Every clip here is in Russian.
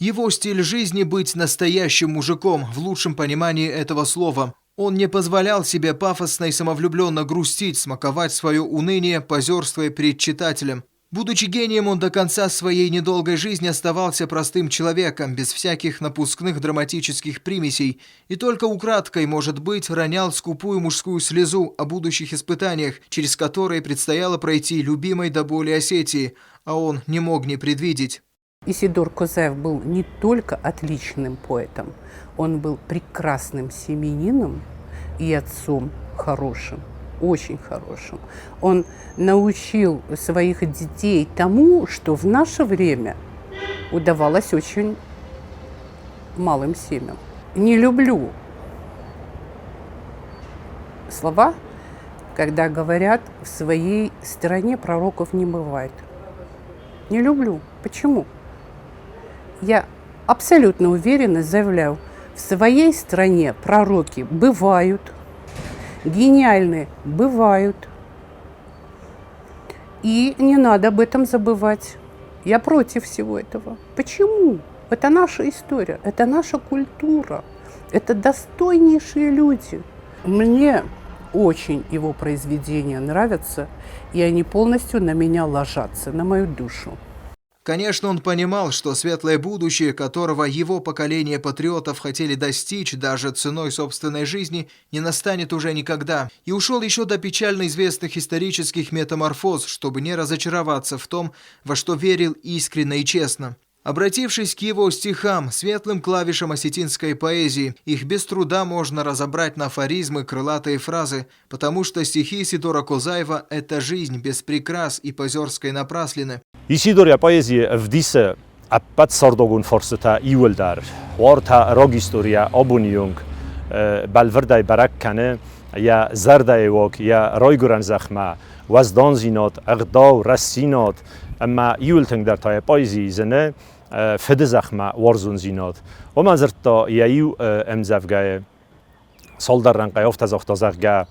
Его стиль жизни – быть настоящим мужиком, в лучшем понимании этого слова. Он не позволял себе пафосно и самовлюбленно грустить, смаковать свое уныние, позерствуя перед читателем. Будучи гением, он до конца своей недолгой жизни оставался простым человеком, без всяких напускных драматических примесей, и только украдкой, может быть, ронял скупую мужскую слезу о будущих испытаниях, через которые предстояло пройти любимой до боли Осетии, а он не мог не предвидеть. Исидор Козаев был не только отличным поэтом, он был прекрасным семьянином и отцом хорошим. Очень хорошим. Он научил своих детей тому, что в наше время удавалось очень малым семьям. Не люблю слова, когда говорят, в своей стране пророков не бывает. Не люблю. Почему? Я абсолютно уверенно заявляю, в своей стране пророки бывают, гениальные бывают. И не надо об этом забывать. Я против всего этого. Почему? Это наша история, это наша культура, это достойнейшие люди. Мне очень его произведения нравятся, и они полностью на меня ложатся, на мою душу. Конечно, он понимал, что светлое будущее, которого его поколение патриотов хотели достичь даже ценой собственной жизни, не настанет уже никогда, и ушел еще до печально известных исторических метаморфоз, чтобы не разочароваться в том, во что верил искренне и честно. Обратившись к его стихам, светлым клавишам осетинской поэзии, их без труда можно разобрать на афоризмы, крылатые фразы, потому что стихи Исидора Козаева – это жизнь без прикрас и позерской напраслины. Исидоря поэзии в дисе аппат сордогун форсета иулдар, уорта рог история обуньюнг, балвердай бараккане, я зардаевок, я ройгуран захма, ваздонзинот, агдау, рассинот, اما یولتنگ در تای پایزی زنه فد زخمه ورزون زینات و من زرت تا یایو امزافگاه سال در رنگای افت زختازگاه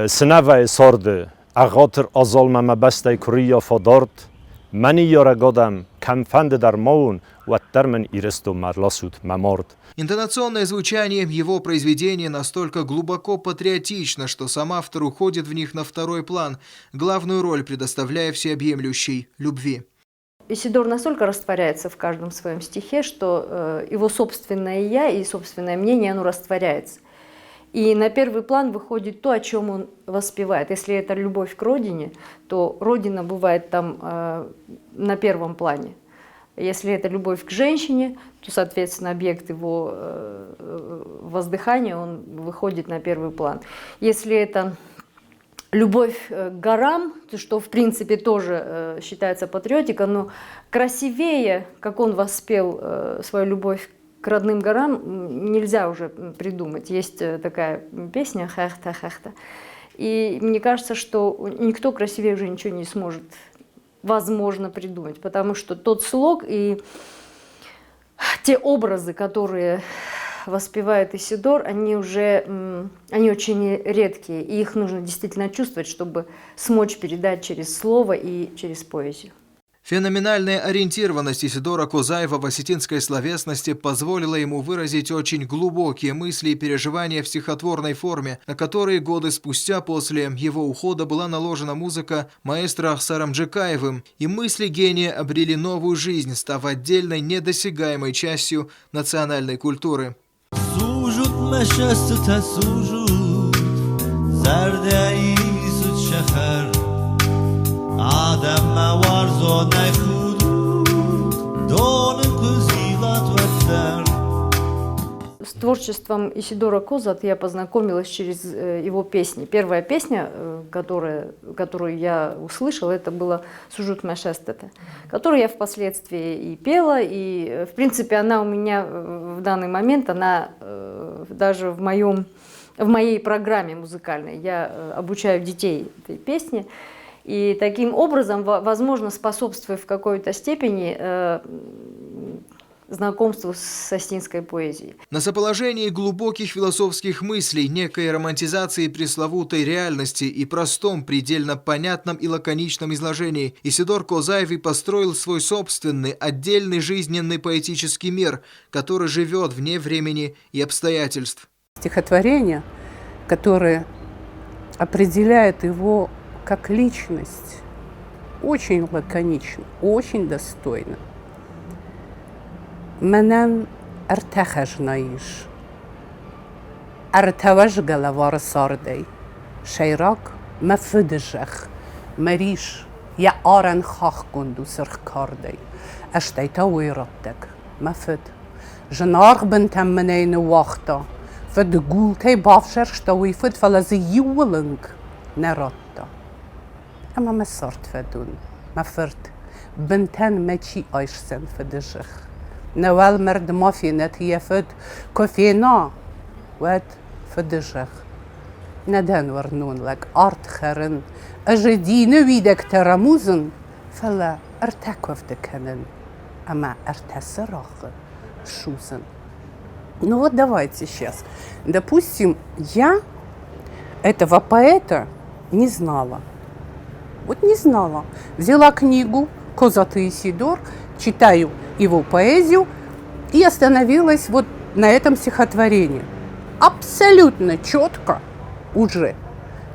سنوه سرد اغاتر آزال مم بسته کریا فدارد منی یارگادم کمفند در مون و термин иристу марласут маморд. Интонационное звучание его произведения настолько глубоко патриотично, что сам автор уходит в них на второй план, главную роль предоставляя всеобъемлющей любви. Исидор настолько растворяется в каждом своем стихе, что его собственное «я» и собственное мнение, оно растворяется. И на первый план выходит то, о чем он воспевает. Если это любовь к родине, то родина бывает там на первом плане. Если это любовь к женщине, то, соответственно, объект его воздыхания, он выходит на первый план. Если это любовь к горам, то, что, в принципе, тоже считается патриотикой, но красивее, как он воспел свою любовь к родным горам, нельзя уже придумать. Есть такая песня «Хехта-хехта». И мне кажется, что никто красивее уже ничего не сможет, возможно, придумать, потому что тот слог и те образы, которые воспевает Исидор, они очень редкие, и их нужно действительно чувствовать, чтобы смочь передать через слово и через поэзию. Феноменальная ориентированность Исидора Козаева в осетинской словесности позволила ему выразить очень глубокие мысли и переживания в стихотворной форме, на которые годы спустя после его ухода была наложена музыка маэстро Ахсаром Джекаевым, и мысли гения обрели новую жизнь, став отдельной недосягаемой частью национальной культуры. С творчеством Исидора Козат я познакомилась через его песни. Первая песня, которую я услышала, это была «Сужут Мэшестете», которую я впоследствии и пела, и, в принципе, она у меня в данный момент, она даже в моей программе музыкальной. Я обучаю детей этой песне. И таким образом, возможно, способствуя в какой-то степени знакомству с осетинской поэзией. На соположении глубоких философских мыслей, некой романтизации пресловутой реальности и простом, предельно понятном и лаконичном изложении Исидор Козаев построил свой собственный, отдельный жизненный поэтический мир, который живет вне времени и обстоятельств. Стихотворение, которое определяет его как личность, очень лаконично, очень достойно. Менен артахажнаиш, артаваж галавар сардей, шайрак мафыдыжах, мариш, я аран хах гунду сырхкардей, аштайта уйраттак, мафыд. Жанарх бентам менейну вахта, فدقولتي بافشر شتوي فد فلازي يولنك نراتا أما ما صارت فدون ما فرت بنتان ماشي أيشسن فدجخ نوال مرد ما في نتيا فد كوفينا واد فدجخ ندان ورنون لك أرت خرن أجدين ويدك ترموزن فلا ارتكوف دكنن أما ارتسراخ شوزن. Ну вот давайте сейчас. Допустим, я этого поэта не знала. Вот не знала. Взяла книгу «Козатый Исидор», читаю его поэзию и остановилась вот на этом стихотворении. Абсолютно четко уже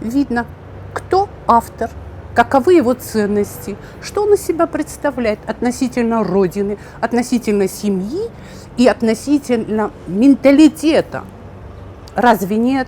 видно, кто автор, каковы его ценности, что он из себя представляет относительно родины, относительно семьи и относительно менталитета. Разве нет?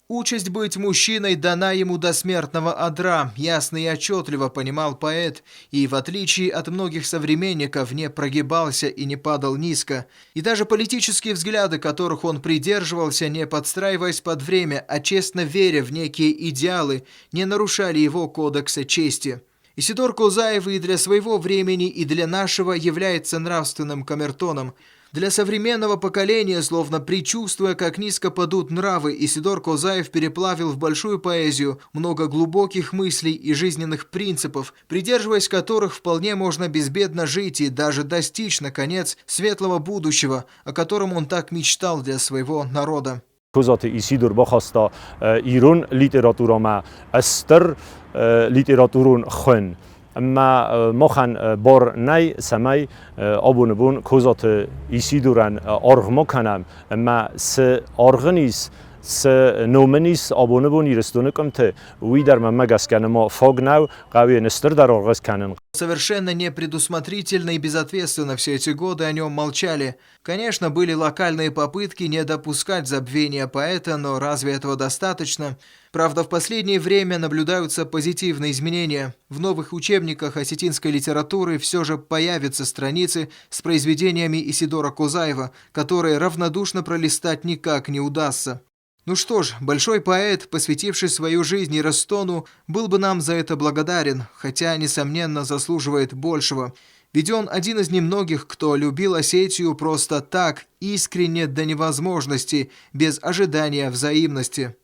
Участь быть мужчиной дана ему до смертного одра, ясно и отчетливо понимал поэт, и, в отличие от многих современников, не прогибался и не падал низко, и даже политические взгляды, которых он придерживался, не подстраиваясь под время, а честно веря в некие идеалы, не нарушали его кодекса чести. Исидор Козаев и для своего времени, и для нашего является нравственным камертоном. Для современного поколения, словно предчувствуя, как низко падут нравы, Исидор Козаев переплавил в большую поэзию много глубоких мыслей и жизненных принципов, придерживаясь которых вполне можно безбедно жить и даже достичь, наконец, светлого будущего, о котором он так мечтал для своего народа. Козати Исидор бахаста Иран литературама астер литературун хон. اما مخن بار نی سمی آبون بون کوزات ایسیدورن آرغما کنم اما س آرغنیس س نومنیس آبونه بون ایرستونه کم ته وی در ممگس کنم ما فاگ نو قوی نستر در آرغز کنن. Совершенно непредусмотрительно и безответственно все эти годы о нем молчали. Конечно, были локальные попытки не допускать забвения поэта, но разве этого достаточно? Правда, в последнее время наблюдаются позитивные изменения. В новых учебниках осетинской литературы все же появятся страницы с произведениями Исидора Козаева, которые равнодушно пролистать никак не удастся. Ну что ж, большой поэт, посвятивший свою жизнь Иростону, был бы нам за это благодарен, хотя, несомненно, заслуживает большего. Ведь он один из немногих, кто любил Осетию просто так, искренне до невозможности, без ожидания взаимности.